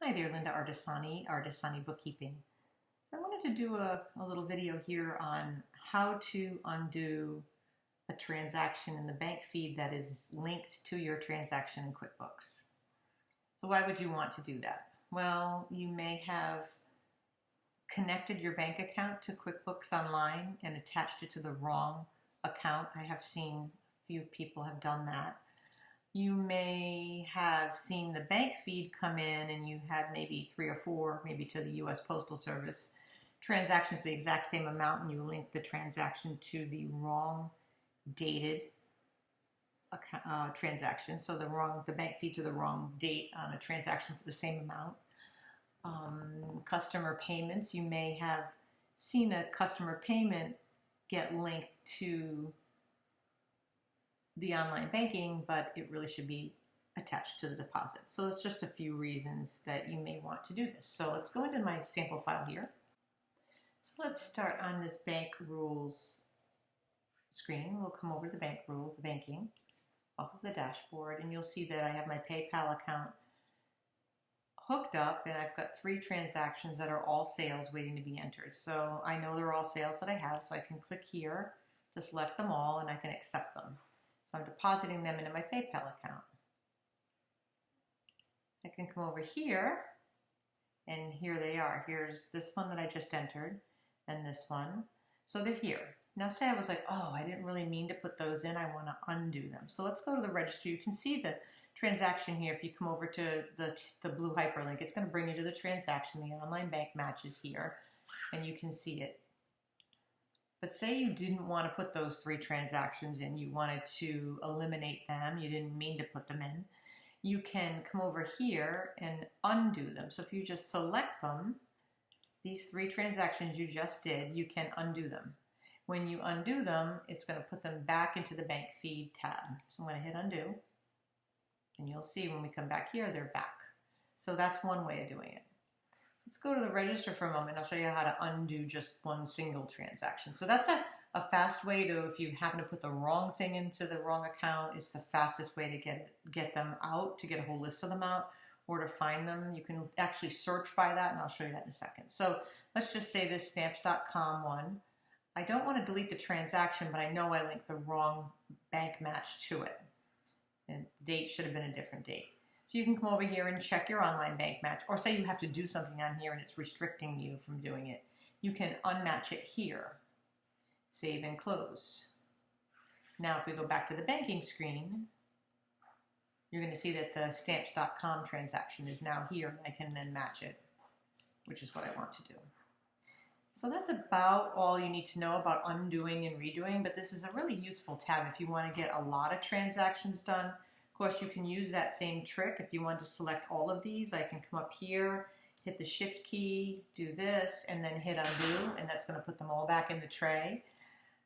Hi there, Linda Ardesani Bookkeeping. So I wanted to do a little video here on how to undo a transaction in the bank feed that is linked to your transaction in QuickBooks. So why would you want to do that? Well, you may have connected your bank account to QuickBooks Online and attached it to the wrong account. I have seen a few people have done that. You may have seen the bank feed come in and you had maybe 3 or 4, maybe to the U.S. Postal Service, transactions for the exact same amount, and you link the transaction to the wrong dated transaction. So the bank feed to the wrong date on a transaction for the same amount. Customer payments, you may have seen a customer payment get linked to the online banking, but it really should be attached to the deposit. So it's just a few reasons that you may want to do this. So let's go into my sample file here. So let's start on this bank rules screen. We'll come over to the bank rules, banking, off of the dashboard, and you'll see that I have my PayPal account hooked up, and I've got 3 transactions that are all sales waiting to be entered. So I know they're all sales that I have, so I can click here to select them all, and I can accept them. So I'm depositing them into my PayPal account. I can come over here, and here they are. Here's this one that I just entered, and this one. So they're here. Now say I was like, oh, I didn't really mean to put those in. I want to undo them. So let's go to the register. You can see the transaction here. If you come over to the blue hyperlink, it's going to bring you to the transaction. The online bank matches here, and you can see it. But say you didn't want to put those 3 transactions in, you wanted to eliminate them, you didn't mean to put them in, you can come over here and undo them. So if you just select them, these 3 transactions you just did, you can undo them. When you undo them, it's going to put them back into the bank feed tab. So I'm going to hit undo, and you'll see when we come back here, they're back. So that's one way of doing it. Let's go to the register for a moment. I'll show you how to undo just one single transaction. So that's a fast way to, if you happen to put the wrong thing into the wrong account, it's the fastest way to get them out, to get a whole list of them out, or to find them. You can actually search by that, and I'll show you that in a second. So let's just say this stamps.com one. I don't want to delete the transaction, but I know I linked the wrong bank match to it. And the date should have been a different date. So you can come over here and check your online bank match, or say you have to do something on here and it's restricting you from doing it. You can unmatch it here. Save and close. Now if we go back to the banking screen, you're going to see that the stamps.com transaction is now here, and I can then match it, which is what I want to do. So that's about all you need to know about undoing and redoing, but this is a really useful tab if you want to get a lot of transactions done. Of course, you can use that same trick if you want to select all of these. I can come up here, hit the shift key, do this, and then hit undo, and that's going to put them all back in the tray.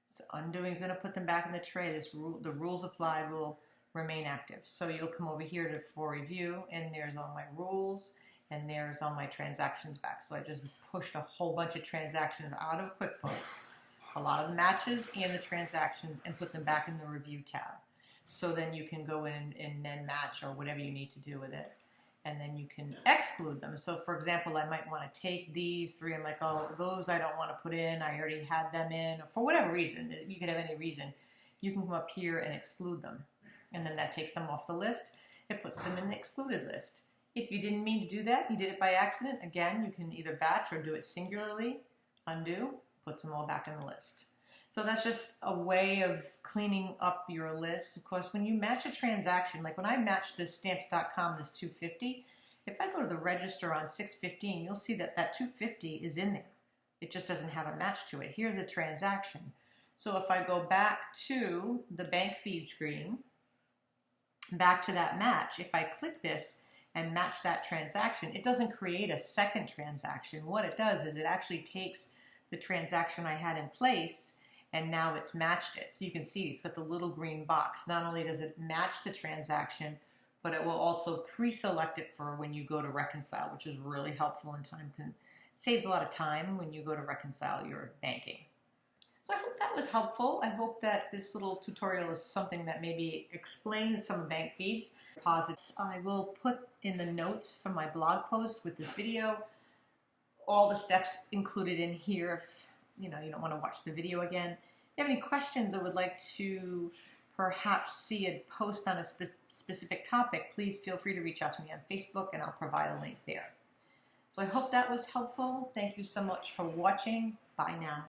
So undoing is going to put them back in the tray. The rules applied will remain active. So you'll come over here for review, and there's all my rules, and there's all my transactions back. So I just pushed a whole bunch of transactions out of QuickBooks, a lot of the matches and the transactions, and put them back in the review tab. So then you can go in and then match or whatever you need to do with it. And then you can exclude them. So for example, I might want to take these 3. I'm like, oh, those I don't want to put in. I already had them in. For whatever reason, you could have any reason. You can come up here and exclude them. And then that takes them off the list. It puts them in the excluded list. If you didn't mean to do that, you did it by accident, again, you can either batch or do it singularly. Undo, puts them all back in the list. So that's just a way of cleaning up your list. Of course, when you match a transaction, like when I matched this stamps.com, this 250, if I go to the register on 6/15, you'll see that that 250 is in there. It just doesn't have a match to it. Here's a transaction. So if I go back to the bank feed screen, back to that match, if I click this and match that transaction, it doesn't create a second transaction. What it does is it actually takes the transaction I had in place, and now it's matched it. So you can see it's got the little green box. Not only does it match the transaction, but it will also pre-select it for when you go to reconcile, which is really helpful in time. Saves a lot of time when you go to reconcile your banking. So I hope that was helpful. I hope that this little tutorial is something that maybe explains some bank feeds, deposits. I will put in the notes from my blog post with this video all the steps included in here if you don't want to watch the video again. If you have any questions or would like to perhaps see a post on a specific topic, please feel free to reach out to me on Facebook and I'll provide a link there. So I hope that was helpful. Thank you so much for watching. Bye now.